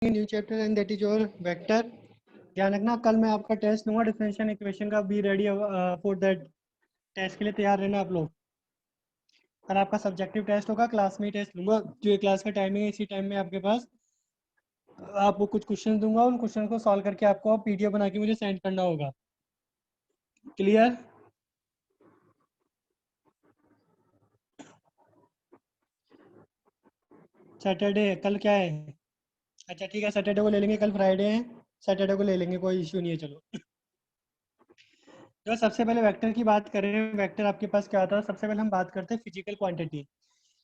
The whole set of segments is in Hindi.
New chapter and that is your vector. ध्यान रखना, कल मैं आपका टेस्ट लूंगा डिफरेंशियल इक्वेशन का। Be ready for that test के लिए तैयार रहना आप लोग। कल आपका सब्जेक्टिव टेस्ट होगा, क्लास में ही टेस्ट लूंगा। जो ये क्लास का टाइमिंग है, इसी टाइम में आपके पास आपको कुछ क्वेश्चन दूंगा। उन क्वेश्चन को सॉल्व करके आपको पीडीएफ बना के मुझे सेंड करना होगा। क्लियर? सैटरडे कल क्या है? अच्छा ठीक है, सैटरडे को ले लेंगे। कल फ्राइडे है, सैटरडे को ले लेंगे, कोई इश्यू नहीं है। चलो, जो सबसे पहले वेक्टर की बात करें, वेक्टर आपके पास क्या होता है? सबसे पहले हम बात करते हैं फिजिकल क्वांटिटी।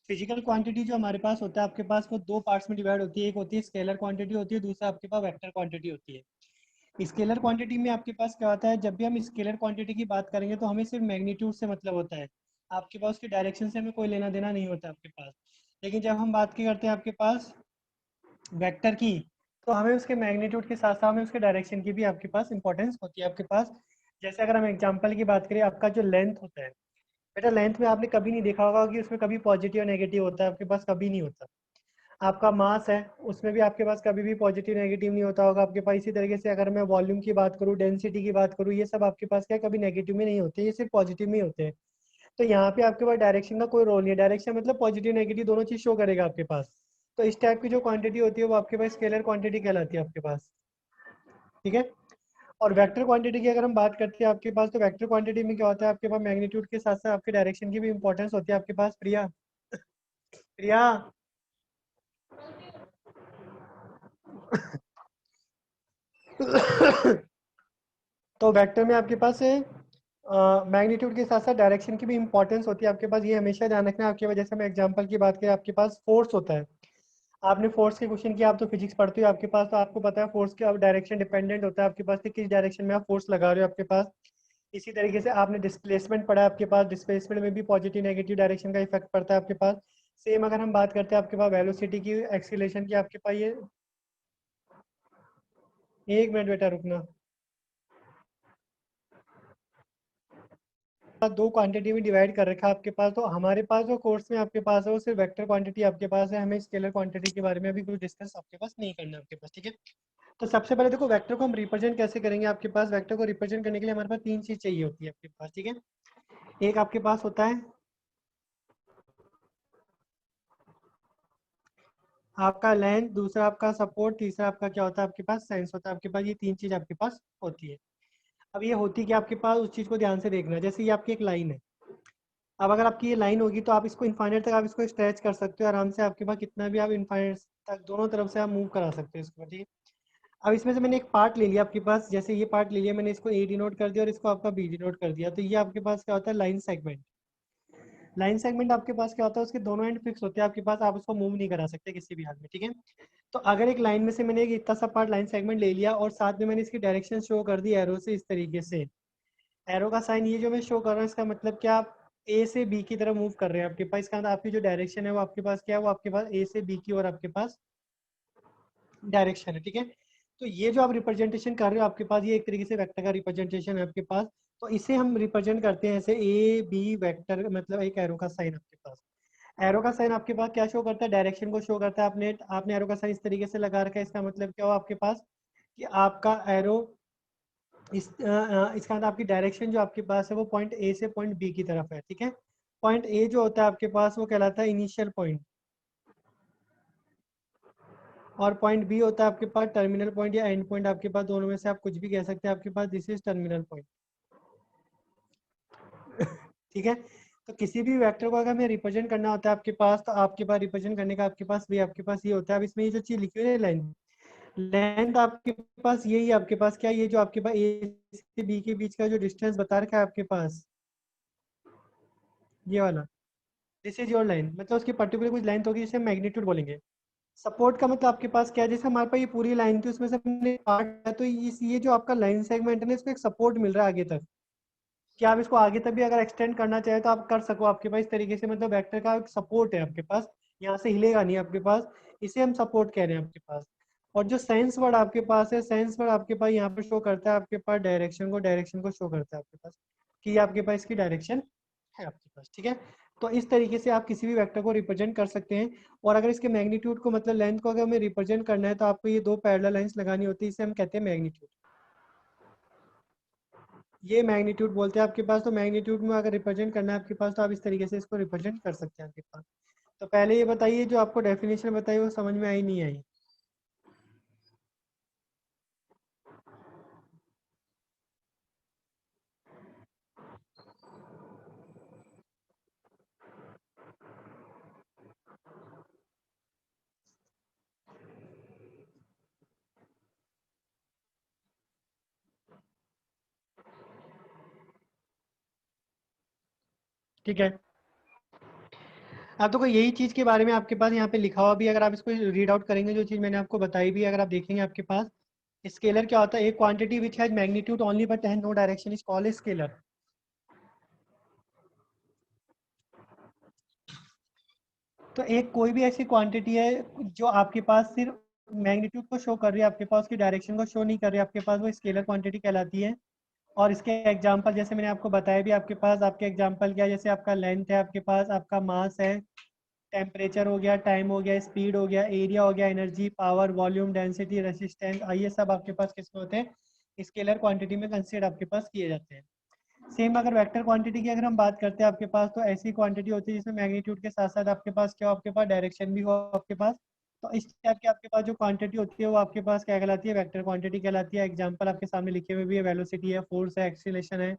फिजिकल क्वांटिटी जो हमारे पास होता है, आपके पास वो दो पार्ट्स में डिवाइड होती है। एक होती है स्केलर क्वांटिटी होती है, दूसरा आपके पास वेक्टर क्वांटिटी होती है। स्केलर क्वांटिटी में आपके पास क्या होता है? जब भी हम स्केलर क्वांटिटी की बात करेंगे तो हमें सिर्फ मैग्नीट्यूड से मतलब होता है। आपके पास उसकी डायरेक्शन से हमें कोई लेना देना नहीं होता आपके पास। लेकिन जब हम बात की करते हैं आपके पास वेक्टर की, तो हमें उसके मैग्नीट्यूड के साथ साथ हमें उसके डायरेक्शन की भी आपके पास इंपॉर्टेंस होती है आपके पास। जैसे अगर हम एग्जांपल की बात करें, आपका जो लेंथ होता है बेटा, लेंथ में आपने कभी नहीं देखा होगा कि उसमें कभी पॉजिटिव और नेगेटिव होता है, आपके पास कभी नहीं होता। आपका मास है, उसमें भी आपके पास कभी भी पॉजिटिव नेगेटिव नहीं होता होगा आपके पास। इसी तरीके से अगर मैं वॉल्यूम की बात करूँ, डेंसिटी की बात करूँ, ये सब आपके पास क्या कभी नेगेटिव में नहीं होते, ये सिर्फ पॉजिटिव में ही होते हैं। तो यहाँ पे आपके पास डायरेक्शन का कोई रोल नहीं है। डायरेक्शन मतलब पॉजिटिव नेगेटिव दोनों चीज शो करेगा आपके पास। तो इस टाइप की जो क्वांटिटी होती है वो आपके पास स्केलर क्वांटिटी कहलाती है आपके पास। ठीक है। और वेक्टर क्वांटिटी की अगर हम बात करते हैं आपके पास, तो वेक्टर क्वांटिटी में क्या होता है? आपके पास मैग्नीट्यूड के साथ साथ आपके डायरेक्शन की भी इंपॉर्टेंस होती है आपके पास। प्रिया, प्रिया, तो वेक्टर में आपके पास मैग्नीट्यूड के साथ साथ डायरेक्शन की भी इंपॉर्टेंस होती है आपके पास। ये हमेशा ध्यान रखना है आपके पास। जैसे मैं एग्जांपल की बात करें, आपके पास फोर्स होता है। आपने फोर्स के क्वेश्चन किया, आप तो फिजिक्स पढ़ते हो आपके पास, तो आपको पता है फोर्स का डायरेक्शन डिपेंडेंट होता है आपके पास कि किस डायरेक्शन में आप फोर्स लगा रहे हो आपके पास। इसी तरीके से आपने डिस्प्लेसमेंट पढ़ा है आपके पास, डिस्प्लेसमेंट में भी पॉजिटिव नेगेटिव डायरेक्शन का इफेक्ट पड़ता है आपके पास। सेम अगर हम बात करते हैं आपके पास वेलोसिटी की, एक्सीलरेशन की, आपके पास ये, एक मिनट बेटा रुकना, दो क्वांटिटी में डिवाइड कर रखा है आपके पास। तो हमारे पास जो कोर्स में आपके पास है वो सिर्फ वेक्टर क्वांटिटी आपके पास है। हमें स्केलर क्वांटिटी के बारे में अभी कुछ डिस्कस आपके पास नहीं करना आपके पास। ठीक है। तो सबसे पहले देखो, वेक्टर को हम रिप्रेजेंट कैसे करेंगे। आपके पास वेक्टर को रिप्रेजेंट करने के लिए हमारे पास तीन चीज चाहिए होती है आपके पास। ठीक है। एक आपके पास होता है आपका लेंथ, दूसरा आपका सपोर्ट, तीसरा आपका क्या होता है आपके पास? साइंस होता है आपके पास। ये तीन चीज आपके पास होती है। अब ये होती क्या आपके पास, उस चीज को ध्यान से देखना। जैसे ये आपकी एक लाइन है। अब अगर आपकी ये लाइन होगी तो आप इसको इन्फाइनाइट तक आप इसको स्ट्रेच कर सकते हो आराम से। आपके पास कितना भी आप इन्फाइनाइट तक दोनों तरफ से आप मूव करा सकते हो इसको। ठीक है। अब इसमें से मैंने एक पार्ट ले लिया आपके पास, जैसे ये पार्ट ले लिया मैंने, इसको ए डिनोट कर दिया और इसको आपका बी डिनोट कर दिया। तो ये आपके पास क्या होता है? Line segment. लाइन सेगमेंट आपके पास क्या होता है? उसके दोनों एंड फिक्स होते हैं आपके पास, आप उसको मूव नहीं करा सकते किसी भी हाल में। ठीक है। तो अगर एक लाइन में से मैंने एक इतना सा पार्ट लाइन सेगमेंट ले लिया और साथ में मैंने इसकी डायरेक्शन शो कर दी एरो से, इस तरीके से। एरो का साइन ये जो मैं शो कर रहा हूँ, इसका मतलब क्या, आप ए से बी की तरफ मूव कर रहे हैं आपके पास। इसका मतलब आपकी जो डायरेक्शन है वो आपके पास क्या है? वो आपके पास ए से बी की और आपके पास डायरेक्शन है। ठीक है। तो ये जो आप रिप्रेजेंटेशन कर रहे हो आपके पास, ये एक तरीके से वेक्टर का रिप्रेजेंटेशन है आपके पास। तो इसे हम रिप्रेजेंट करते हैं ऐसे, ए बी वेक्टर, मतलब एक एरो का साइन आपके पास। एरो का साइन आपके पास क्या शो करता है? डायरेक्शन को शो करता है। आपने आपने एरो का साइन इस तरीके से लगा रखा है, इसका मतलब क्या हो आपके पास कि आपका एरो इसका मतलब आपकी डायरेक्शन जो आपके पास है वो पॉइंट ए से पॉइंट बी की तरफ है। ठीक है। पॉइंट ए जो होता है आपके पास वो कहलाता है इनिशियल पॉइंट, और पॉइंट बी होता है आपके पास टर्मिनल पॉइंट या एंड पॉइंट। आपके पास दोनों में से आप कुछ भी कह सकते हैं आपके पास, दिस इज टर्मिनल पॉइंट। ठीक है। तो किसी भी वेक्टर को अगर हमें रिप्रेजेंट करना होता है आपके पास, तो आपके पास रिप्रेजेंट करने का आपके पास भी आपके पास ये होता है। अब इसमें ये जो चीज लिखी हुई है लेंथ, लेंथ आपके पास यही है आपके पास क्या, ये जो आपके पास ए से बी के बीच का जो डिस्टेंस बता रखा है आपके पास, ये वाला, दिस इज योर लाइन। मतलब उसकी पर्टिकुलर कुछ लेंथ होगी जिसे मैग्नीट्यूड बोलेंगे। सपोर्ट का मतलब आपके पास क्या है? जैसे हमारे पास ये पूरी लाइन थी, उसमें से हमने पार्ट है, तो इस ये जो आपका लाइन सेगमेंट है ना, इसको एक सपोर्ट मिल रहा है आगे तक, कि आप इसको आगे तक भी अगर एक्सटेंड करना चाहे तो आप कर सको आपके पास। इस तरीके से मतलब वेक्टर का एक सपोर्ट है आपके पास, यहाँ से हिलेगा नहीं आपके पास। इसे हम सपोर्ट कह रहे हैं आपके पास। और जो सेंस वर्ड आपके पास है, सेंस वर्ड आपके पास यहाँ पे शो करता है आपके पास डायरेक्शन को, डायरेक्शन को शो करता है आपके पास कि ये आपके पास इसकी डायरेक्शन है आपके पास। ठीक है। तो इस तरीके से आप किसी भी वेक्टर को रिप्रेजेंट कर सकते हैं। और अगर इसके मैग्नीट्यूड को मतलब लेंथ को अगर हमें रिप्रेजेंट करना है तो आपको ये दो पैरेलल लाइंस लगानी होती है, इसे हम कहते हैं मैग्नीट्यूड। ये मैग्नीट्यूड बोलते हैं आपके पास। तो मैग्नीट्यूड में अगर रिप्रेजेंट करना है आपके पास तो आप इस तरीके से इसको रिप्रेजेंट कर सकते हैं आपके पास। तो पहले ये बताइए, जो आपको डेफिनेशन बताई वो समझ में आई नहीं आई? ठीक है। अब तो कोई यही चीज़ के बारे में आपके पास यहाँ पे लिखा हुआ भी, अगर आप इसको रीड आउट करेंगे जो चीज़ मैंने आपको बताई भी, अगर आप देखेंगे आपके पास स्केलर क्या होता है, एक quantity which has magnitude only but has no direction is called scalar. तो एक कोई भी ऐसी क्वांटिटी है जो आपके पास सिर्फ मैग्नीट्यूड को शो कर रही है, आपके पास उसकी डायरेक्शन को शो नहीं कर रही है, आपके पास वो स्केलर क्वांटिटी कहलाती है। और इसके एग्जांपल जैसे मैंने आपको बताया भी, आपके पास आपके एग्जांपल क्या है, जैसे आपका लेंथ है, आपके पास आपका मास है, टेम्परेचर हो गया, टाइम हो गया, स्पीड हो गया, एरिया हो गया, energy, power, volume, density, resistance, ये सब आपके पास किसमें होते हैं, स्केलर क्वांटिटी में कंसीडर आपके पास किए जाते हैं। सेम अगर वेक्टर क्वांटिटी की अगर हम बात करते हैं आपके पास, तो ऐसी क्वांटिटी होती है जिसमें मैग्नीट्यूड के साथ साथ आपके पास क्या हो, आपके पास डायरेक्शन भी हो आपके पास। तो इस टाइप की आपके पास जो क्वांटिटी होती है वो आपके पास क्या कहलाती है, वेक्टर क्वांटिटी कहलाती है। एग्जांपल आपके सामने लिखे हुए भी है, वेलोसिटी है, फोर्स है, एक्सीलरेशन है,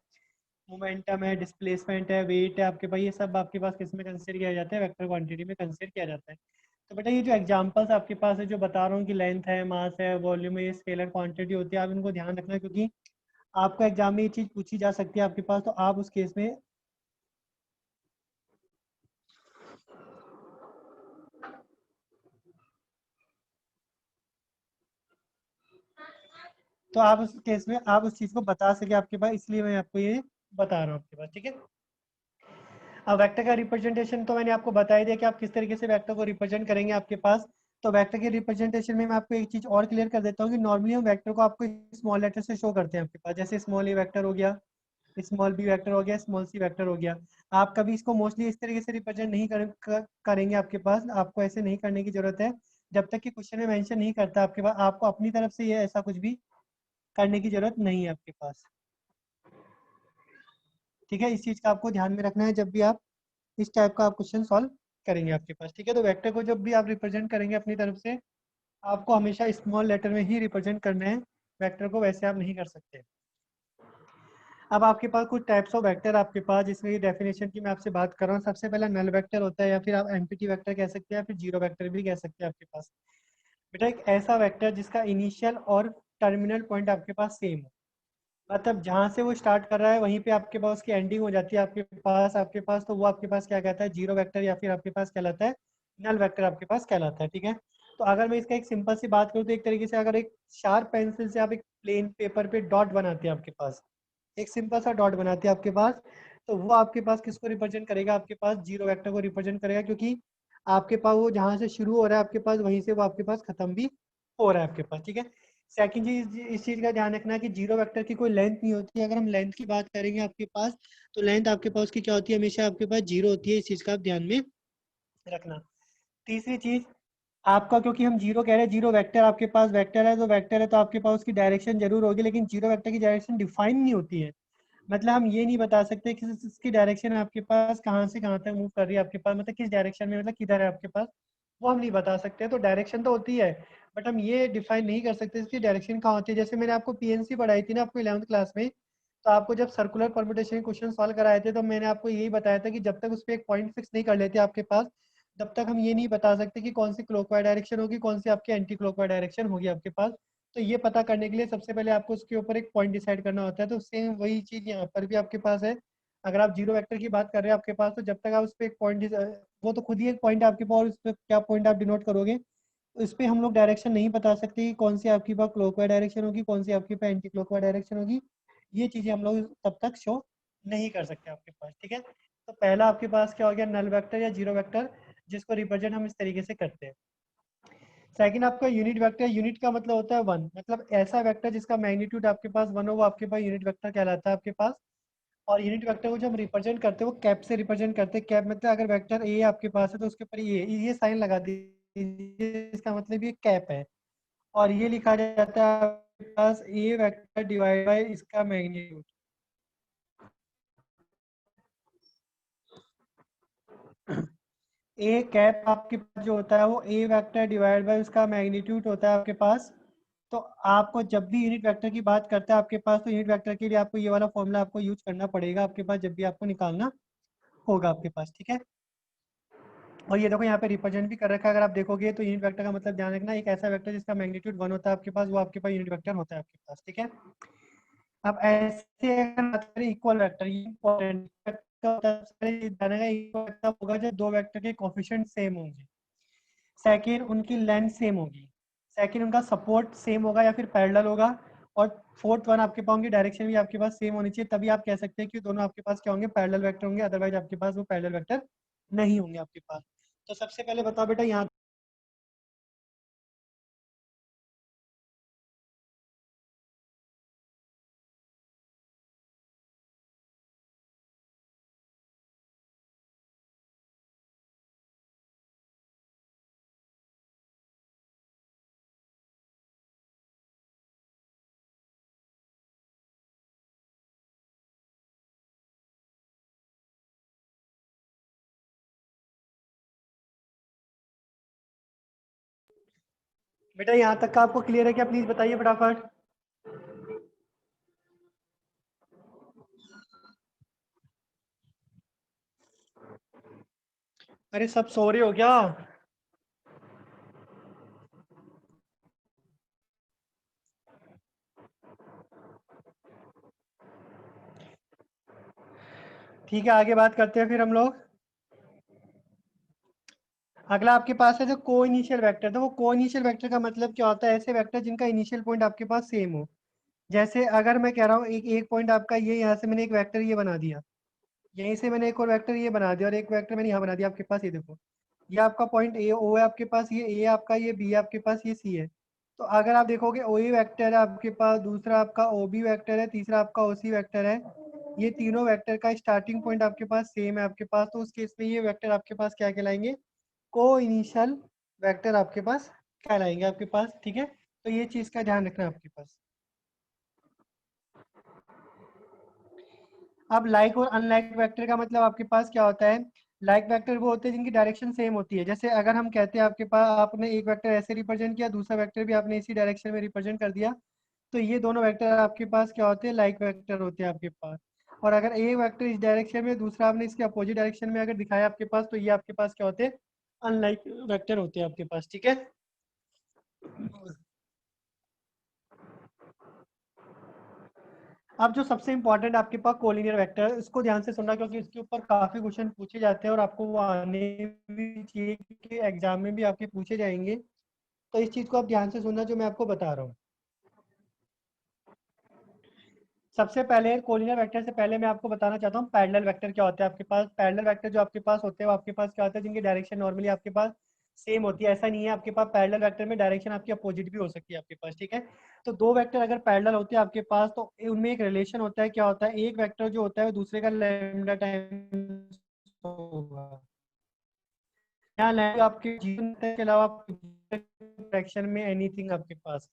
मोमेंटम है, डिस्प्लेसमेंट है, वेट है, आपके पास ये सब आपके पास किस में कंसिडर किया जाता है, वेक्टर क्वांटिटी में कंसिडर किया जाता है। तो बेटा ये जो एग्जांपल्स आपके पास है जो बता रहा हूँ कि लेंथ है, मास है, वॉल्यूम है, ये स्केलर क्वांटिटी होती है, आप इनको ध्यान रखना, क्योंकि आपको एग्जाम में ये चीज़ पूछी जा सकती है आपके पास, तो आप उस केस में तो आप उस केस में आप उस चीज़ को बता सके आपके पास, इसलिए मैं आपको ये बता रहा हूँ आपके पास। ठीक है। अब वेक्टर का रिप्रेजेंटेशन तो मैंने आपको बता ही दिया कि आप किस तरीके से वेक्टर को रिप्रेजेंट करेंगे आपके पास। तो वेक्टर के रिप्रेजेंटेशन में मैं आपको एक चीज़ और क्लियर कर देता हूँ कि नॉर्मली हम वेक्टर को आपको स्मॉल लेटर से शो करते हैं आपके पास, जैसे स्मॉल ए वेक्टर हो गया, स्मॉल बी वेक्टर हो गया, स्मॉल सी वेक्टर हो गया। आप कभी इसको मोस्टली इस तरीके से रिप्रेजेंट नहीं करेंगे आपके पास, आपको ऐसे नहीं करने की जरूरत है। जब तक कि क्वेश्चन में मेंशन नहीं करता आपके पास, आपको अपनी तरफ से ये ऐसा कुछ भी करने की जरूरत नहीं है आपके पास। ठीक है, इस चीज़ का आपको ध्यान में रखना है जब भी आप इस टाइप का आप क्वेश्चन सॉल्व करेंगे आपके पास। ठीक है, तो वेक्टर को जब भी आप रिप्रेजेंट करेंगे अपनी तरफ से, आपको हमेशा स्मॉल लेटर में ही रिप्रेजेंट करना है वेक्टर को, वैसे आप नहीं कर सकते। अब आपके पास कुछ टाइप्स ऑफ वेक्टर आपके पास, जिसमें डेफिनेशन की मैं आपसे बात कर रहा हूँ। सबसे पहला नल वेक्टर होता है, या फिर आप एम्प्टी वेक्टर कह सकते हैं, या फिर जीरो वेक्टर भी कह सकते हैं आपके पास। बेटा एक ऐसा वेक्टर जिसका इनिशियल और टर्मिनल पॉइंट आपके पास सेम हो, मतलब जहाँ से वो स्टार्ट कर रहा है वहीं पे आपके पास उसकी एंडिंग हो जाती है आपके पास, तो वो आपके पास क्या कहता है, जीरो वेक्टर, या फिर आपके पास कहलाता है नल वेक्टर आपके पास कहलाता है। ठीक है। तो अगर मैं इसका एक सिंपल सी बात करूँ तो एक तरीके से अगर एक शार्प पेंसिल से आप एक प्लेन पेपर पे डॉट बनाते हैं आपके पास, एक सिंपल सा डॉट बनाते हैं आपके पास, तो वो आपके पास किसको रिप्रेजेंट करेगा, आपके पास जीरो वेक्टर को रिप्रेजेंट करेगा, क्योंकि आपके पास वो जहाँ से शुरू हो रहा है आपके पास वहीं से वो आपके पास खत्म भी हो रहा है आपके पास। ठीक है। सेकंड चीज, इस चीज का ध्यान रखना कि जीरो वेक्टर की कोई लेंथ नहीं होती है। अगर हम लेंथ की बात करेंगे आपके पास, तो लेंथ आपके पास की क्या होती है, हमेशा आपके पास जीरो होती है, इस चीज का आप ध्यान में रखना। तीसरी चीज, आपका क्योंकि हम जीरो कह रहे हैं, जीरो वेक्टर आपके पास वेक्टर है, तो वेक्टर है तो आपके पास उसकी डायरेक्शन जरूर होगी, लेकिन जीरो वेक्टर की डायरेक्शन डिफाइन नहीं होती है। मतलब हम ये नहीं बता सकते कि इसकी डायरेक्शन आपके पास कहाँ से कहाँ तक मूव कर रही है आपके पास, मतलब किस डायरेक्शन में, मतलब किधर है आपके पास, वो हम नहीं बता सकते। तो डायरेक्शन तो होती है, बट हम ये डिफाइन नहीं कर सकते इसकी डायरेक्शन कहाँ होती है। जैसे मैंने आपको पीएनसी पढ़ाई थी ना आपको 11th क्लास में, तो आपको जब सर्कुलर परम्यूटेशन क्वेश्चन सॉल्व कराए थे, तो मैंने आपको यही बताया था कि जब तक उस पर एक पॉइंट फिक्स नहीं कर लेते आपके पास, तब तक हम ये नहीं बता सकते कि कौन सी क्लॉकवाइज डायरेक्शन होगी, कौन सी आपकी एंटी क्लॉकवाइज डायरेक्शन होगी आपके पास। तो ये पता करने के लिए सबसे पहले आपको उसके ऊपर एक पॉइंट डिसाइड करना होता है। तो सेम वही चीज़ यहाँ पर भी आपके पास है। अगर आप जीरो वेक्टर की बात कर रहे हैं आपके पास, तो जब तक आप उस पर एक पॉइंट, वो तो खुद ही एक पॉइंट आपके पास, उस पर क्या पॉइंट आप डिनोट करोगे, तो इस पर हम लोग डायरेक्शन नहीं बता सकते कि कौन सी आपकी पास क्लॉकवाइज डायरेक्शन होगी, कौन सी आपके पास एंटी क्लॉकवाइज डायरेक्शन होगी। ये चीज़ें हम लोग तब तक शो नहीं कर सकते आपके पास। ठीक है। तो पहला आपके पास क्या हो गया, नल वेक्टर या जीरो वेक्टर, जिसको रिप्रेजेंट हम इस तरीके से करते हैं। सेकंड आपका यूनिट वेक्टर, यूनिट का मतलब होता है वन, मतलब ऐसा वेक्टर जिसका मैग्नीट्यूड आपके पास वन हो, वो आपके पास यूनिट वेक्टर कहलाता है आपके पास। और यूनिट वेक्टर को जो हम रिप्रेजेंट करते हैं वो कैप से रिप्रेजेंट करते हैं। कैप मतलब अगर वेक्टर ए आपके पास है तो उसके ऊपर ये साइन लगा दीजिए, इसका मतलब ये कैप है। और ये लिखा जाता है आपके पास ए वेक्टर डिवाइड बाय इसका मैग्नीट्यूड। ए कैप आपके पास जो होता है वो ए वेक्टर डिवाइड बाय उसका मैग्नीट्यूड होता है आपके पास। तो आपको जब भी यूनिट वेक्टर की बात करते हैं आपके पास, तो यूनिट वेक्टर के लिए आपको ये वाला फॉर्मूला आपको यूज करना पड़ेगा आपके पास, जब भी आपको निकालना होगा आपके पास, ठीक है। और ये देखो यहाँ पे रिप्रेजेंट भी कर रखा है, अगर आप देखोगे तो यूनिट वेक्टर का मतलब ध्यान रखना, एक ऐसा वेक्टर जिसका मैग्नीट्यूड 1 होता है आपके पास, वो आपके पास यूनिट वेक्टर होता है आपके पास, ठीक है। अब ऐसे अगर बात करें इक्वल वेक्टर, ये इंपॉर्टेंट होगा जब दो वेक्टर के कोफिशिएंट सेम होंगे। सेकंड, उनकी लेंथ सेम होगी। सेकंड, उनका सपोर्ट सेम होगा या फिर पैरेलल होगा। और फोर्थ वन, आपके पास उनकी डायरेक्शन भी आपके पास सेम होनी चाहिए, तभी आप कह सकते हैं कि दोनों आपके पास क्या होंगे, पैरेलल वेक्टर होंगे। अदरवाइज आपके पास वो पैरेलल वेक्टर नहीं होंगे आपके पास। तो सबसे पहले बताओ बेटा यहाँ, बेटा यहाँ तक का आपको क्लियर है क्या? प्लीज बताइए फटाफट। अरे सब सो रहे हो क्या? ठीक है, आगे बात करते हैं फिर हम लोग। अगला आपके पास है जो को इनिशियल वेक्टर, तो वो को इनिशियल वेक्टर का मतलब क्या होता है, ऐसे वेक्टर जिनका इनिशियल पॉइंट आपके पास सेम हो। जैसे अगर मैं कह रहा हूँ एक एक पॉइंट आपका ये, यहाँ से मैंने एक वेक्टर ये बना दिया, यहीं से मैंने एक और वेक्टर ये बना दिया, और एक वेक्टर मैंने यहाँ बना दिया आपके पास, ये देखो ये आपका पॉइंट ए ओ है आपके पास, ये ए आपका, ये बी आपके पास, ये सी है। तो अगर आप देखोगे ओ ए वेक्टर है आपके पास, दूसरा आपका ओ बी वेक्टर है, तीसरा आपका ओ सी वेक्टर है, ये तीनों वेक्टर का स्टार्टिंग पॉइंट आपके पास सेम है आपके पास, तो उस केस में ये वेक्टर आपके पास क्या कहलाएंगे, को इनिशियल वेक्टर आपके पास कहलाएंगे आपके पास, ठीक है। तो ये चीज़ का ध्यान रखना आपके पास। अब लाइक और अनलाइक वेक्टर का मतलब आपके पास क्या होता है, लाइक वेक्टर वो होते हैं जिनकी डायरेक्शन सेम होती है। जैसे अगर हम कहते हैं आपके पास, आपने एक वेक्टर ऐसे रिप्रेजेंट किया, दूसरा वेक्टर भी आपने इसी डायरेक्शन में रिप्रेजेंट कर दिया, तो ये दोनों वेक्टर आपके पास क्या होते हैं, लाइक वेक्टर होते हैं आपके पास। और अगर एक वेक्टर इस डायरेक्शन में, दूसरा आपने इसके अपोजिट डायरेक्शन में अगर दिखाया आपके पास, तो ये आपके पास क्या होते हैं, अनलाइक वेक्टर होते हैं आपके पास, ठीक है। अब जो सबसे इंपॉर्टेंट आपके पास कोलिनियर वेक्टर है, इसको ध्यान से सुनना, क्योंकि इसके ऊपर काफी क्वेश्चन पूछे जाते हैं और आपको वो आने भी चाहिए, क्योंकि एग्जाम में भी आपके पूछे जाएंगे। तो इस चीज को आप ध्यान से सुनना जो मैं आपको बता रहा हूँ। सबसे पहले कोलिनियर वेक्टर से पहले मैं आपको बताना चाहता हूँ पैरेलल वेक्टर क्या होता है आपके पास। पैरेलल वेक्टर जो आपके पास होते हैं वो आपके पास क्या होता है, जिनकी डायरेक्शन नॉर्मली आपके पास सेम होती है। ऐसा नहीं है, आपके पास पैरेलल वेक्टर में डायरेक्शन आपकी अपोजिट भी हो सकती है आपके पास, ठीक है। तो दो वेक्टर अगर पैरेलल होते हैं आपके पास, तो उनमें एक रिलेशन होता है, क्या होता है, एक वेक्टर जो होता है वो दूसरे का लैम्डा टाइम्स होगा। यहाँ लैम्डा आपके जीवन के अलावा डायरेक्शन में एनीथिंग आपके पास।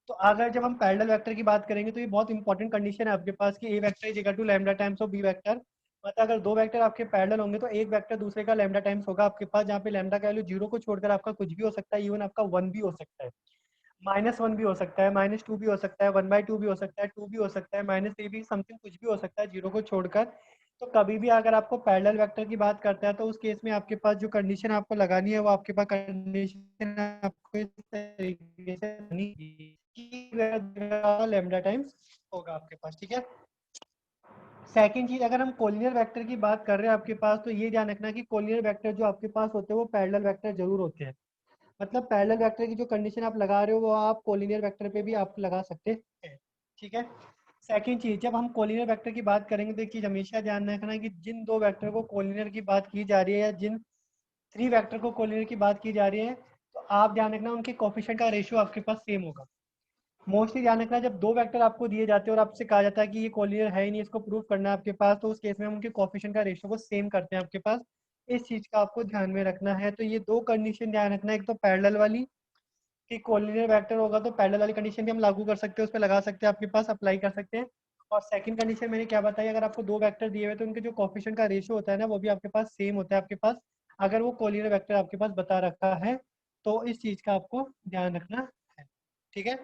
तो अगर जब हम पैरेलल वेक्टर की बात करेंगे, तो ये बहुत इंपॉर्टेंट कंडीशन है आपके पास कि A vector is equal to lambda times of B vector. मतलब अगर दो वेक्टर आपके पैरेलल होंगे तो एक वेक्टर दूसरे का लैम्डा टाइम्स होगा आपके पास, जहाँ पे लैम्डा का वैल्यू 0 को छोड़कर आपका कुछ भी हो सकता है, इवन आपका 1 भी हो सकता है, -1 भी हो सकता है, -2 भी हो सकता है, 1/2 भी हो सकता है, 2 भी हो सकता है, -3 भी, समथिंग कुछ भी हो सकता है 0 को छोड़कर। तो कभी भी अगर आपको पैरेलल वेक्टर की बात करता है, तो उस केस में आपके पास जो कंडीशन आपको लगानी है, वो आपके पास कंडीशन आपको इस तरीके से लैम्डा टाइम्स होगा आपके पास, ठीक है। सेकंड चीज, अगर हम कोलिनियर वेक्टर की बात कर रहे हैं आपके पास, तो ये ध्यान रखना कि कोलिनियर वेक्टर जो आपके पास होते हैं वो पैरेलल वेक्टर जरूर होते हैं। मतलब पैरेलल वेक्टर की जो कंडीशन आप लगा रहे हो वो आप कोलिनियर वेक्टर पे भी आप लगा सकते हैं, ठीक है। सेकंड चीज, जब हम कोलिनियर वेक्टर की बात करेंगे, तो एक चीज हमेशा ध्यान रखना कि जिन दो वेक्टर को कोलिनियर की बात की जा रही है, या जिन थ्री वेक्टर को कोलिनियर की बात की जा रही है, तो आप ध्यान रखना उनके कोफिशिएंट का रेशियो आपके पास सेम होगा। मोस्टली ध्यान रखना, जब दो वेक्टर आपको दिए जाते हैं और आपसे कहा जाता है कि ये कोलिनियर है ही नहीं, इसको प्रूव करना है आपके पास, तो उस केस में हम उनके कोफिशिएंट का रेशियो को सेम करते हैं आपके पास। इस चीज का आपको ध्यान में रखना है। तो ये दो कंडीशन ध्यान रखना है, एक तो पैरेलल वाली कि कोलिनियर वेक्टर होगा तो पैरेलल वाली कंडीशन भी हम लागू कर सकते हैं, उस पर लगा सकते हैं, आपके पास अप्लाई कर सकते हैं। और सेकंड कंडीशन मैंने क्या बताई, अगर आपको दो वेक्टर दिए हुए तो उनके जो कोफिशिएंट का रेशियो होता है ना, वो भी आपके पास सेम होता है आपके पास, अगर वो कोलिनियर वेक्टर आपके पास बता रखा है। तो इस चीज का आपको ध्यान रखना है। ठीक है,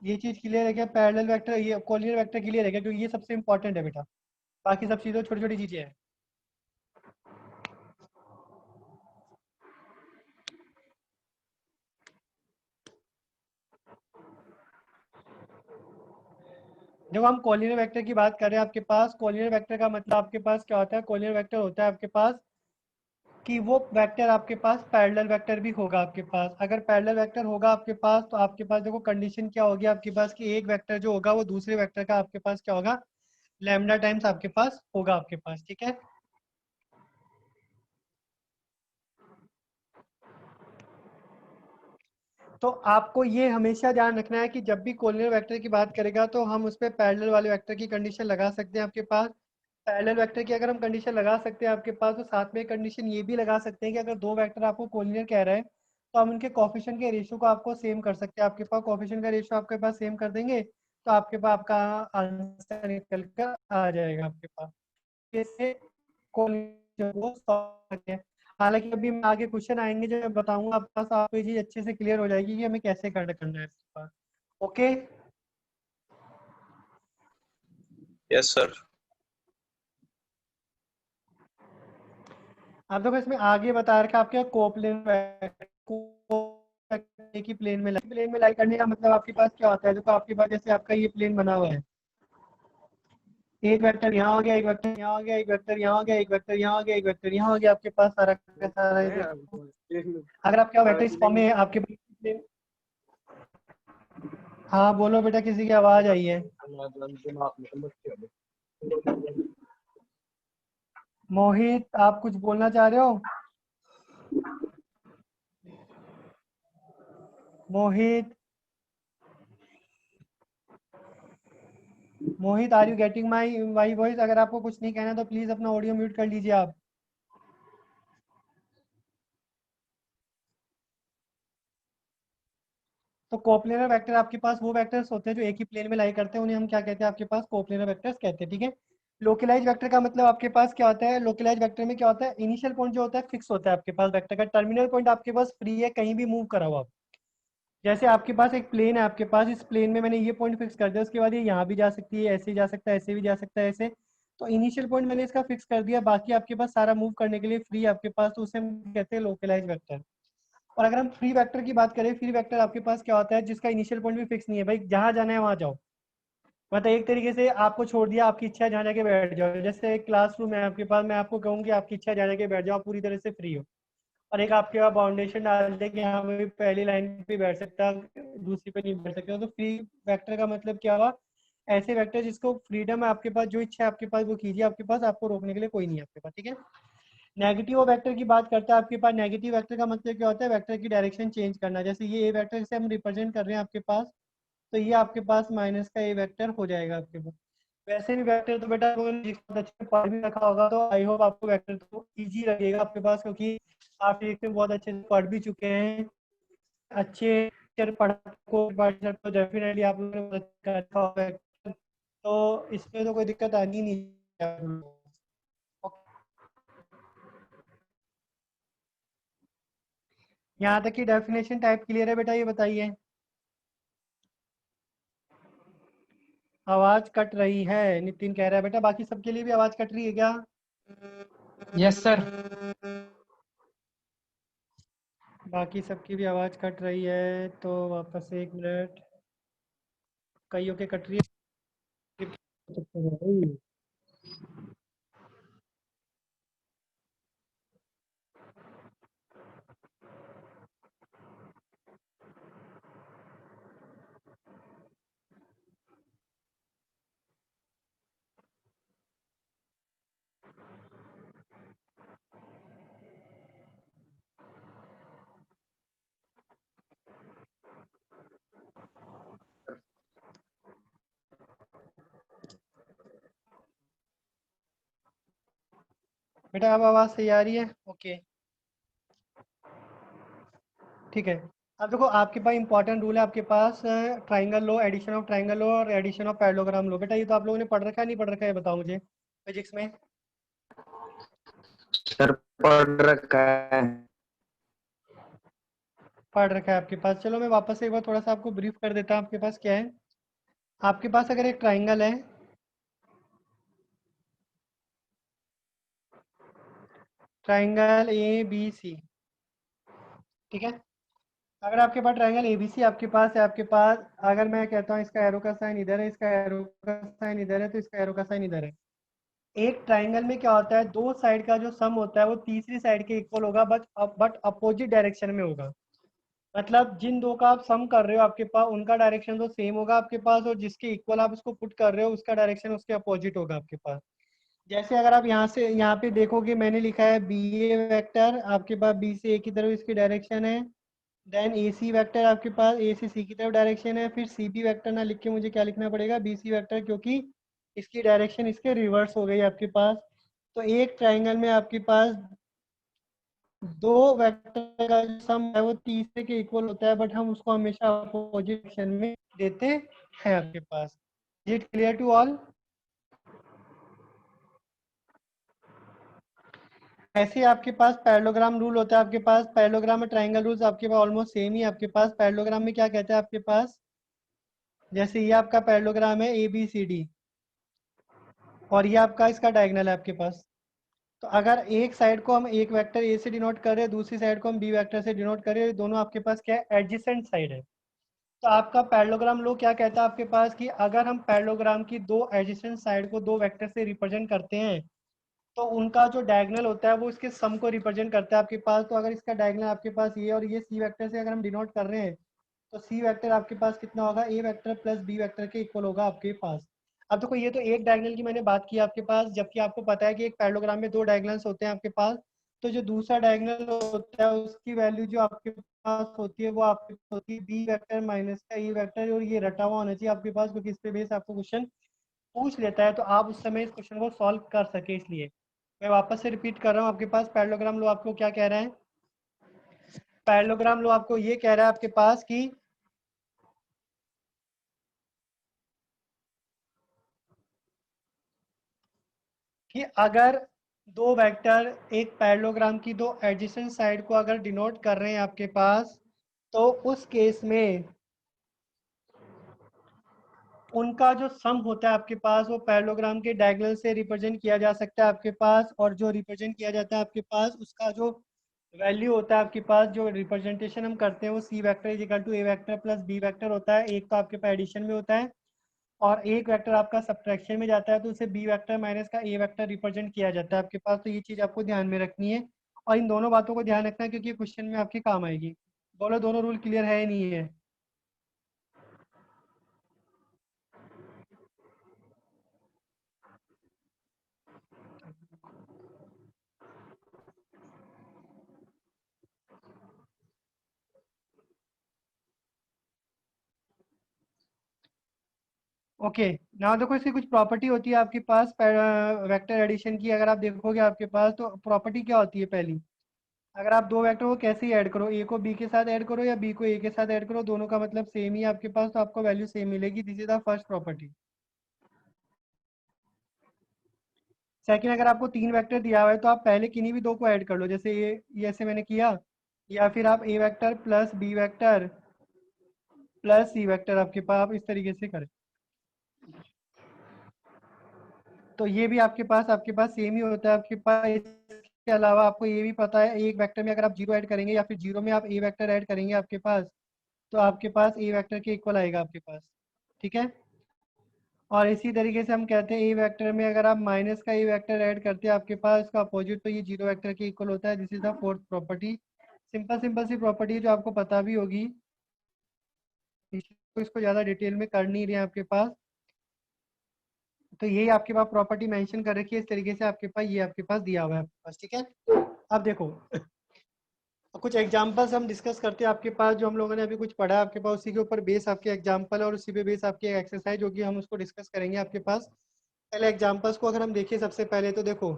ये चीज क्लियर है क्या? पैरेलल वेक्टर, ये कोलिनियर वेक्टर क्लियर है क्या? क्योंकि ये सबसे इंपॉर्टेंट है बेटा, बाकी सब चीज़ें छोटी छोटी चीजें हैं। जब हम कोलिनियर वेक्टर की बात कर रहे हैं, आपके पास कोलिनियर वेक्टर का मतलब आपके पास क्या होता है? कोलिनियर वेक्टर होता है आपके पास कि वो वेक्टर आपके पास पैरेलल वेक्टर भी होगा आपके पास। अगर पैरेलल वेक्टर होगा आपके पास तो आपके पास देखो कंडीशन क्या होगी आपके पास, कि एक वेक्टर जो होगा वो दूसरे वेक्टर का आपके पास क्या होगा, लैम्डा टाइम्स आपके पास होगा आपके पास। ठीक है, तो आपको ये हमेशा ध्यान रखना है कि जब भी कोलिनियर वेक्टर की बात करेगा तो हम उस पर पैरेलल वाले वेक्टर की कंडीशन लगा सकते हैं आपके पास। पैरेलल वेक्टर की अगर हम कंडीशन लगा सकते हैं आपके पास, तो साथ में कंडीशन ये भी लगा सकते हैं कि अगर दो वेक्टर आपको कोलिनियर कह रहे हैं तो हम उनके कोफिशिएंट के रेशियो को आपको सेम कर सकते हैं। आपके पास कोफिशिएंट का रेशियो आपके पास सेम कर देंगे तो आपके पास आपका आंसर निकल कर आ जाएगा आपके पास। कैसे कोलिनियर को solve करते हैं। हालांकि अभी मैं आगे क्वेश्चन आएंगे जो मैं बताऊंगा आपके पास, आपको ये चीज अच्छे से क्लियर हो जाएगी कि हमें कैसे करना है इसके पास। Okay, yes sir. आप देखो इसमें आगे बता रखा है आपके कोप्लेन की प्लेन में लाई करने का मतलब आपके पास क्या होता है? देखो आपके पास जैसे आपका ये प्लेन बना हुआ है, एक वेक्टर यहाँ हो गया, एक वेक्टर यहाँ हो गया, एक वेक्टर यहाँ हो गया, एक वेक्टर यहाँ हो गया, एक वेक्टर यहाँ हो गया, आपके पास सारा का सारा अगर आपके वेक्टर इस फॉर्म में है आपके पास। हाँ बोलो बेटा, किसी की आवाज आई है। मोहित आप कुछ बोलना चाह रहे हो? Mohit, Mohit are you getting my voice? अगर आपको कुछ नहीं कहना तो प्लीज अपना ऑडियो म्यूट कर लीजिए आप। तो कोप्लेनर वेक्टर आपके पास वो वेक्टर्स होते हैं जो एक ही प्लेन में लाई करते हैं, उन्हें हम क्या कहते हैं? आपके पास कोप्लेनर वेक्टर्स कहते हैं। ठीक है, लोकलाइज वेक्टर का मतलब आपके पास क्या होता है? लोकलाइज वेक्टर में क्या होता है, इनिशियल पॉइंट जो होता है फिक्स होता है आपके पास वेक्टर का, टर्मिनल पॉइंट आपके पास फ्री है, कहीं भी मूव करा हो आप। जैसे आपके पास एक प्लेन है आपके पास, इस प्लेन में मैंने ये पॉइंट फिक्स कर दिया, उसके बाद ये यहाँ भी जा सकती है, ऐसे ही जा सकता है, ऐसे भी जा सकता है, ऐसे। तो इनिशियल पॉइंट मैंने इसका फिक्स कर दिया, बाकी आपके पास सारा मूव करने के लिए फ्री है आपके पास, तो उसे हम कहते हैं लोकलाइज वेक्टर। और अगर हम फ्री वेक्टर की बात करें, फ्री वेक्टर आपके पास क्या होता है? जिसका इनिशियल पॉइंट भी फिक्स नहीं है, भाई जहाँ जाना है वहाँ जाओ। मतलब एक तरीके से आपको छोड़ दिया, आपकी इच्छा है जहाँ जाके बैठ जाओ। जैसे एक क्लासरूम है आपके पास, मैं आपको कहूँ कि आपकी इच्छा है जहाँ जाके बैठ जाओ, आप पूरी तरह से फ्री हो। और एक आपके पास बाउंडेशन डाल दे कि हाँ भाई पहली लाइन पे बैठ सकता, दूसरी पे नहीं बैठ सकता। तो फ्री वेक्टर का मतलब क्या हुआ? ऐसे वेक्टर जिसको फ्रीडम है आपके पास, जो इच्छा है आपके पास वो कीजिए, आपके पास आपको रोकने के लिए कोई नहीं है आपके पास। ठीक है, नेगेटिव वेक्टर की बात करते हैं आपके पास। नेगेटिव वेक्टर का मतलब क्या होता है? वेक्टर की डायरेक्शन चेंज करना। जैसे ये ए वेक्टर से हम रिप्रेजेंट कर रहे हैं आपके पास, तो ये आपके पास माइनस का ए वेक्टर हो जाएगा आपके पास। वैसे भी वेक्टर तो बेटा बहुत अच्छे से पढ़ भी रखा होगा, तो आई होप आपको वेक्टर तो इजी लगेगा आपके पास, क्योंकि आप एक में बहुत अच्छे से पढ़ भी चुके हैं। अच्छे टीचर तो डेफिनेटली आप लोगों ने बहुत अच्छा रखा होगा vector, तो इसमें तो कोई दिक्कत आनी नहीं है आप लोगों को। यहाँ तक की डेफिनेशन टाइप क्लियर है बेटा? ये बताइए। आवाज कट रही है, नितिन कह रहा है बेटा, बाकी सबके लिए भी आवाज कट रही है क्या? Yes sir. बाकी सबकी भी आवाज कट रही है, तो वापस से एक मिनट। कईयों के कट रही है। बेटा अब आवाज़ सही आ रही है? ओके ठीक है। अब देखो आपके पास इंपॉर्टेंट रूल है, आपके पास triangle law, addition of triangle law और एडिशन ऑफ पैरेललोग्राम लो। बेटा ये तो आप लोगों ने पढ़ रखा है नहीं पढ़ रखा है, बताओ मुझे फिजिक्स में। सर पढ़ रखा है। पढ़ रखा है आपके पास। चलो मैं वापस से एक बार थोड़ा सा आपको ब्रीफ कर देता हूँ। आपके पास क्या है, आपके पास अगर एक ट्राइंगल है, ट्राइंगल ए बी सी, ठीक है। अगर आपके पास ट्राइंगल ए बी सी आपके पास है, आपके पास अगर मैं कहता हूँ इसका एरो का साइन इधर है, इसका एरो का साइन इधर है, तो इसका एरो का साइन इधर है। एक ट्राइंगल में क्या होता है, दो साइड का जो सम होता है वो तीसरी साइड के इक्वल होगा, बट अपोजिट डायरेक्शन में होगा। मतलब जिन दो का आप सम कर रहे हो आपके पास उनका डायरेक्शन तो सेम होगा आपके पास, और जिसके इक्वल आप उसको पुट कर रहे हो उसका डायरेक्शन उसके अपोजिट होगा आपके पास। जैसे अगर आप यहाँ से यहाँ पे देखोगे, मैंने लिखा है बी ए वैक्टर, आपके पास बी से ए की तरफ इसकी डायरेक्शन है। देन ए सी वैक्टर आपके पास ए से सी की तरफ डायरेक्शन है। फिर सी बी वैक्टर ना लिख के मुझे क्या लिखना पड़ेगा, बी सी वैक्टर, क्योंकि इसकी डायरेक्शन इसके रिवर्स हो गई आपके पास। तो एक ट्राइंगल में आपके पास दो वेक्टर का जो सम है वो तीसरे के इक्वल होता है, बट हम उसको हमेशा अपोजिट डायरेक्शन में देते हैं आपके पास। Is it clear to all? ऐसे ही आपके पास पैरेललोग्राम रूल होता है। आपके पास पैरेललोग्राम और ट्राइंगल रूल्स आपके पास ऑलमोस्ट सेम ही। आपके पास पैरेललोग्राम में क्या कहता है आपके पास, जैसे ये आपका पैरेललोग्राम है ए बी सी डी, और ये आपका इसका डायगोनल है आपके पास। तो अगर एक साइड को हम एक वेक्टर ए से डिनोट कर रहे हैं, दूसरी साइड को हम बी वेक्टर से डिनोट कर रहे हैं, दोनों आपके पास क्या है, एडजेसेंट साइड है। तो आपका पैरेललोग्राम लो क्या कहता है आपके पास, कि अगर हम पैरेललोग्राम की दो एडजेसेंट साइड को दो वेक्टर से रिप्रेजेंट करते हैं, तो उनका जो डायगोनल होता है वो इसके सम को रिप्रेजेंट करता है आपके पास। तो अगर इसका डायगोनल आपके पास ये और ये सी वेक्टर से अगर हम डिनोट कर रहे हैं, तो सी वेक्टर आपके पास कितना होगा, ए वेक्टर प्लस बी वेक्टर के इक्वल होगा आपके पास। अब देखो ये तो एक डायगोनल की मैंने बात की आपके पास, जबकि आपको पता है कि एक पैरेललोग्राम में दो डायगोनल्स होते हैं आपके पास। तो जो दूसरा डायगोनल होता है उसकी वैल्यू जो आपके पास होती है वो आपके पास होती है बी वेक्टर माइनस का ए वेक्टर, और ये रटा हुआ होना चाहिए आपके पास, क्योंकि इस पे बेस आपको क्वेश्चन पूछ लेता है, तो आप उस समय इस क्वेश्चन को सॉल्व कर सके इसलिए। मैं वापस से रिपीट कर रहा हूँ, आपके पास पैरेललोग्राम लो आपको क्या कह रहा है, पैरेललोग्राम लो आपको ये कह रहा है आपके पास कि अगर दो वेक्टर एक पैरेललोग्राम की दो एडजेसेंट साइड को अगर डिनोट कर रहे हैं आपके पास, तो उस केस में उनका जो सम होता है आपके पास वो पैरेललोग्राम के डायगोनल से रिप्रेजेंट किया जा सकता है आपके पास, और जो रिप्रेजेंट किया जाता है आपके पास उसका जो वैल्यू होता है आपके पास, जो रिप्रेजेंटेशन हम करते हैं वो C vector is equal to A vector plus B vector होता है। एक तो आपके पास एडिशन में होता है और एक वेक्टर आपका सब्ट्रैक्शन में जाता है, तो उसे बी वेक्टर माइनस का ए वेक्टर रिप्रेजेंट किया जाता है आपके पास। तो ये चीज़ आपको ध्यान में रखनी है, और इन दोनों बातों को ध्यान रखना है क्योंकि क्वेश्चन में आपके काम आएगी। बोलो दोनों रूल क्लियर है या नहीं है? ओके ना, देखो इसकी कुछ प्रॉपर्टी होती है आपके पास वेक्टर एडिशन की। अगर आप देखोगे आपके पास तो प्रॉपर्टी क्या होती है पहली, अगर आप दो वेक्टर को कैसे ही ऐड करो, ए को बी के साथ ऐड करो या बी को ए के साथ ऐड करो, दोनों का मतलब सेम ही है आपके पास, तो आपको वैल्यू सेम मिलेगी। This is the first property. Second, अगर आपको तीन वेक्टर दिया हुआ है तो आप पहले किन्हीं भी दो को ऐड कर लो, जैसे ये ऐसे मैंने किया, या फिर आप A vector plus B vector plus C vector आपके पास आप इस तरीके से करें, तो ये भी आपके पास सेम ही होता है आपके पास। इसके अलावा आपको ये भी पता है एक वेक्टर में अगर आप जीरो ऐड करेंगे या फिर जीरो में आप ए वेक्टर ऐड करेंगे आपके पास, तो आपके पास ए वेक्टर के इक्वल आएगा आपके पास, ठीक है। और इसी तरीके से हम कहते हैं ए वेक्टर में अगर आप माइनस का ए वेक्टर ऐड करते हैं आपके पास इसका अपोजिट, तो ये जीरो वेक्टर के इक्वल होता है। This is the fourth property. Simple simple सी प्रॉपर्टी जो आपको पता भी होगी, इसको ज़्यादा डिटेल में कर नहीं रहे हैं आपके पास। तो यही आपके पास प्रॉपर्टी मेंशन कर रखी है, इस तरीके से आपके पास ये आपके पास दिया हुआ है आपके पास, ठीक है। अब देखो कुछ एग्जांपल्स हम डिस्कस करते हैं आपके पास, जो हम लोगों ने अभी कुछ पढ़ा है आपके पास उसी के ऊपर बेस आपके एग्जांपल है, और उसी पे बेस आपकी एक्सरसाइज होगी, हम उसको डिस्कस करेंगे आपके पास। पहले एग्जांपल्स को अगर हम देखें सबसे पहले, तो देखो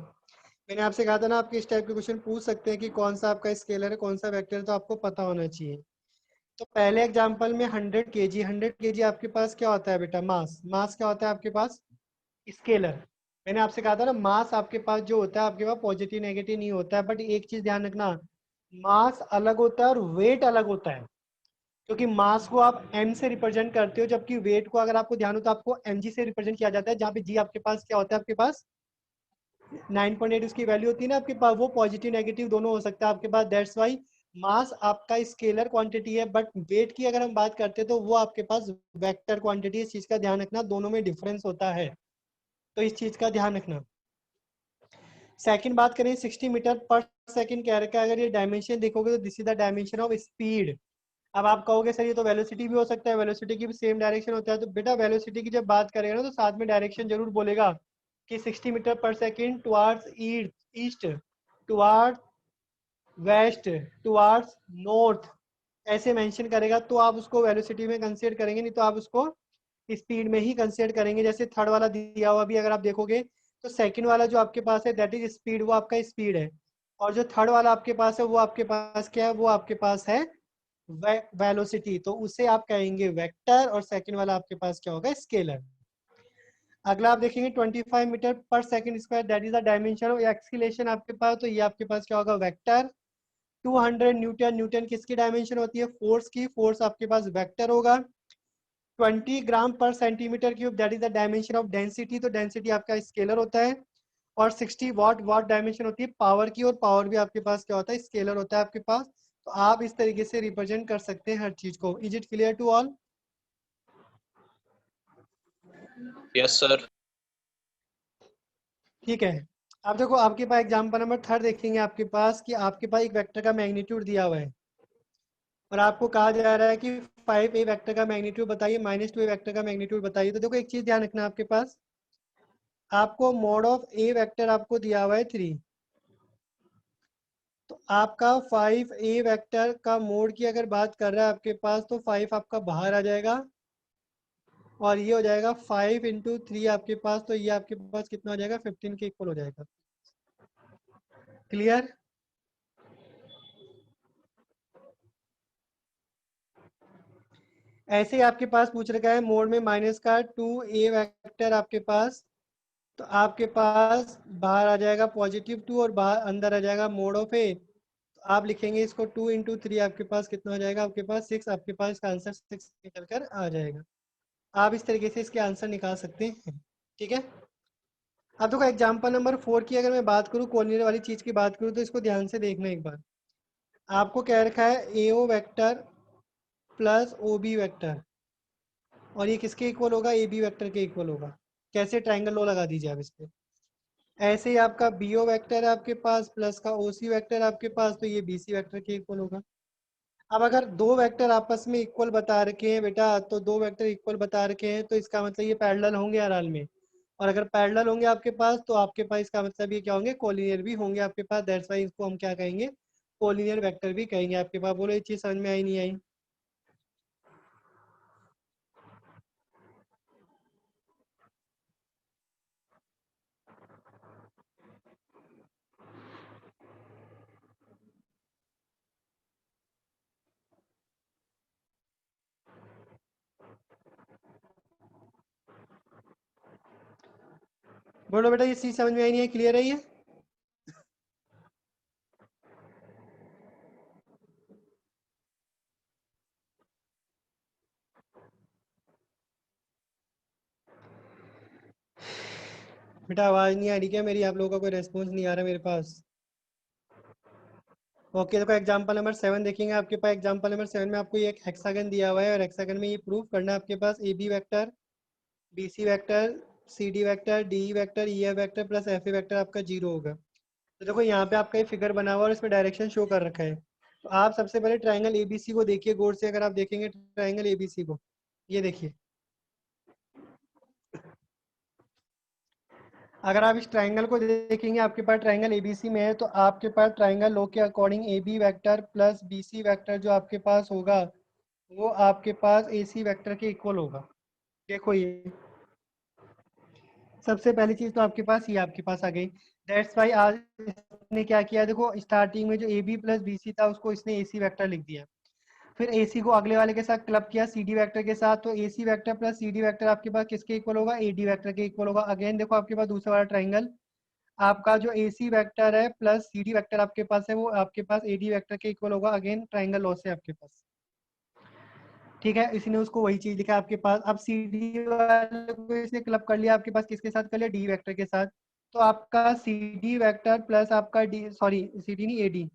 मैंने आपसे कहा था ना, आपके इस टाइप के क्वेश्चन पूछ सकते हैं कि कौन सा आपका स्केलर है, कौन सा वेक्टर है, तो आपको पता होना चाहिए। तो पहले एग्जांपल में 100 kg आपके पास क्या होता है बेटा? मास। मास क्या होता है आपके पास? स्केलर। मैंने आपसे कहा था ना, मास आपके पास जो होता है, आपके पास पॉजिटिव नेगेटिव नहीं होता है, बट एक चीज ध्यान रखना, मास अलग होता है और वेट अलग होता है। क्योंकि मास को आप m से रिप्रेजेंट करते हो, जबकि वेट को अगर आपको ध्यान हो तो आपको mg से रिप्रेजेंट किया जाता है, जहाँ पे g आपके पास क्या होता है? आपके पास 9.8 उसकी वैल्यू होती है ना आपके पास, वो पॉजिटिव नेगेटिव दोनों हो सकता है आपके पास। दैट्स वाई मास आपका स्केलर क्वांटिटी है, बट वेट की अगर हम बात करते हैं तो वो आपके पास वेक्टर क्वांटिटी है। इस चीज का ध्यान रखना, दोनों में डिफरेंस होता है, तो इस चीज का ध्यान रखना। सेकंड बात करें, 60 मीटर पर सेकंड कह रखा है। अगर ये डायमेंशन देखोगे तो this is the dimension of speed. अब आप कहोगे सर ये तो वेलोसिटी भी हो सकता है, वेलोसिटी की भी सेम डायरेक्शन होता है। तो बेटा वेलोसिटी की जब बात करेगा ना तो साथ में डायरेक्शन जरूर बोलेगा कि 60 metre per second towards east, towards west, towards north, ऐसे मेंशन करेगा तो आप उसको वेलोसिटी में कंसीडर करेंगे, नहीं तो आप उसको स्पीड में ही कंसीडर करेंगे। जैसे थर्ड वाला दिया हुआ भी अगर आप देखोगे तो सेकंड वाला जो आपके पास है दैट इज स्पीड, वो आपका स्पीड है। और जो थर्ड वाला आपके पास है वो आपके पास क्या है? वो आपके पास है वेलोसिटी। तो उसे आप कहेंगे वेक्टर, और सेकंड वाला आपके पास क्या होगा? स्केलर। अगला आप देखेंगे 25 metre per second square, that is the dimension of acceleration आपके पास, तो ये आपके पास क्या होगा? वेक्टर। 200 न्यूटन, न्यूटन किसकी डायमेंशन होती है? फोर्स की, फोर्स आपके पास वेक्टर होगा। 20 ग्राम पर centimetre cube, that is the dimension of density, तो डेंसिटी आपका स्केलर होता है। और 60 वाट, वाट डायमेंशन होती है पावर की, और पावर भी आपके पास क्या होता है? स्केलर होता है आपके पास। तो आप इस तरीके से रिप्रेजेंट कर सकते हैं हर चीज को। Is it clear to all? Yes, sir. ठीक है। अब देखो आपके पास एग्जाम्पल नंबर थर्ड देखेंगे आपके पास कि आपके पास एक वेक्टर का मैग्नीट्यूड दिया हुआ है और आपको कहा जा रहा है कि 5a वेक्टर का मैग्नीट्यूड बताइए, -2a वेक्टर का मैग्नीट्यूड बताइए। तो देखो एक चीज ध्यान रखना, आपके पास आपको मोड ऑफ ए वेक्टर आपको दिया हुआ है 3। तो आपका 5a वेक्टर का मोड की अगर बात कर रहा है आपके पास, तो 5 आपका बाहर आ जाएगा और ये हो जाएगा 5 इंटू 3 आपके पास, तो ये आपके पास कितना हो जाएगा? 15 के इक्वल हो जाएगा। क्लियर? ऐसे ही आपके पास पूछ रखा है मोड में माइनस का 2a वेक्टर आपके पास, तो आपके पास बाहर आ जाएगा +2 और बाहर अंदर आ जाएगा मोड ऑफ ए। तो आप लिखेंगे इसको 2 इंटू 3, आपके पास कितना हो जाएगा? आपके पास 6, आपके पास इसका आंसर 6 निकल कर आ जाएगा। आप इस तरीके से इसके आंसर निकाल सकते हैं। ठीक है। अब देखो एग्जाम्पल नंबर 4 की अगर मैं बात करूँ, कोऑर्डिनेट वाली चीज की बात करूँ, तो इसको ध्यान से देखना एक बार। आपको कह रखा है AO vector plus OB vector, और ये किसके इक्वल होगा? AB वेक्टर के इक्वल होगा। कैसे? ट्रायंगल लॉ लगा दीजिए आप इस पे। ऐसे ही आपका BO वेक्टर है आपके पास प्लस का OC वेक्टर है आपके पास, तो ये BC वेक्टर के इक्वल होगा। अब अगर दो वेक्टर आपस में इक्वल बता रखे हैं बेटा, तो दो वेक्टर इक्वल बता रखे हैं तो इसका मतलब ये पैरेलल होंगे आराल में। और अगर पैरेलल होंगे आपके पास तो आपके पास इसका मतलब ये क्या होंगे? कोलिनियर भी होंगे आपके पास। दैट्स वाई इसको हम क्या कहेंगे? कोलिनियर वेक्टर भी कहेंगे आपके पास। बोलो ये चीज समझ में आई नहीं आई? बोलो बेटा ये चीज समझ में आई नहीं है? क्लियर है ये? बेटा आवाज नहीं आ रही क्या मेरी? आप लोगों का कोई रेस्पॉन्स नहीं आ रहा मेरे पास? ओके, देखो एग्जांपल नंबर 7 देखेंगे आपके पास। एग्जांपल नंबर 7 में आपको ये एक हेक्सागन दिया हुआ है और हेक्सागन में ये प्रूफ करना है आपके पास AB vector, BC vector, CD vector, DE vector, EF vector plus FA vector आपका 0 होगा। तो देखो यहाँ पे आपका ये फिगर बना हुआ है और इसमें डायरेक्शन शो कर रखा है। तो आप सबसे पहले ट्राइंगल ABC को देखिए गौर से। अगर आप देखेंगे ट्राइंगल ABC को, ये देखिए, अगर आप इस ट्राइंगल को देखेंगे आपके पास ट्राइंगल ABC में है, तो आपके पास ट्राइंगल लॉ के according AB vector plus BC vector जो आपके पास होगा वो आपके पास AC वेक्टर के इक्वल होगा। देखो ये सबसे पहली चीज तो आपके पास ये आपके पास आ गई। दैट्स वाई आज इसने क्या किया, देखो स्टार्टिंग में जो A B plus B C था उसको इसने ए सी वैक्टर लिख दिया, फिर ए सी को अगले वाले के साथ क्लब किया सी डी वैक्टर के साथ, तो A C vector plus C D vector आपके पास किसके इक्वल होगा, ए डी वैक्टर के इक्वल होगा। अगेन देखो आपके पास दूसरा वाला ट्राइंगल, आपका जो ए सी वैक्टर है प्लस सी डी वैक्टर आपके पास है वो आपके पास ए डी वैक्टर के इक्वल होगा। अगेन ट्राइंगल लॉ से आपके पास, ठीक है, इसने उसको वही चीज लिखा आपके पास। अब सी डी वाले को इसने क्लब कर लिया आपके पास किसके साथ कर लिया, डी वैक्टर के साथ, तो आपका सी डी वैक्टर प्लस आपका डी, सॉरी सी डी नहीं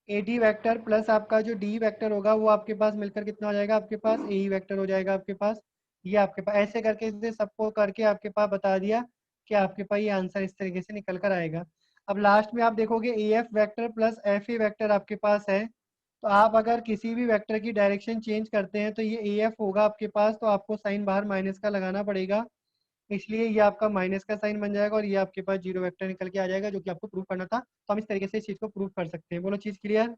ए डी वैक्टर प्लस आपका जो डी वैक्टर होगा वो आपके पास मिलकर कितना हो जाएगा, आपके पास ए ई वैक्टर हो जाएगा आपके पास। ये आपके पास ऐसे करके इसे सबको करके आपके पास बता दिया कि आपके पास ये आंसर इस तरीके से निकल कर आएगा। अब लास्ट में आप देखोगे A F vector plus F A vector आपके पास है, तो आप अगर किसी भी वेक्टर की डायरेक्शन चेंज करते हैं तो ये ए एफ होगा आपके पास, तो आपको साइन बाहर माइनस का लगाना पड़ेगा, इसलिए ये आपका माइनस का साइन बन जाएगा और ये आपके पास जीरो वेक्टर निकल के आ जाएगा, जो कि आपको प्रूव करना था। तो हम इस तरीके से इस चीज को प्रूव कर सकते हैं। बोलो चीज क्लियर।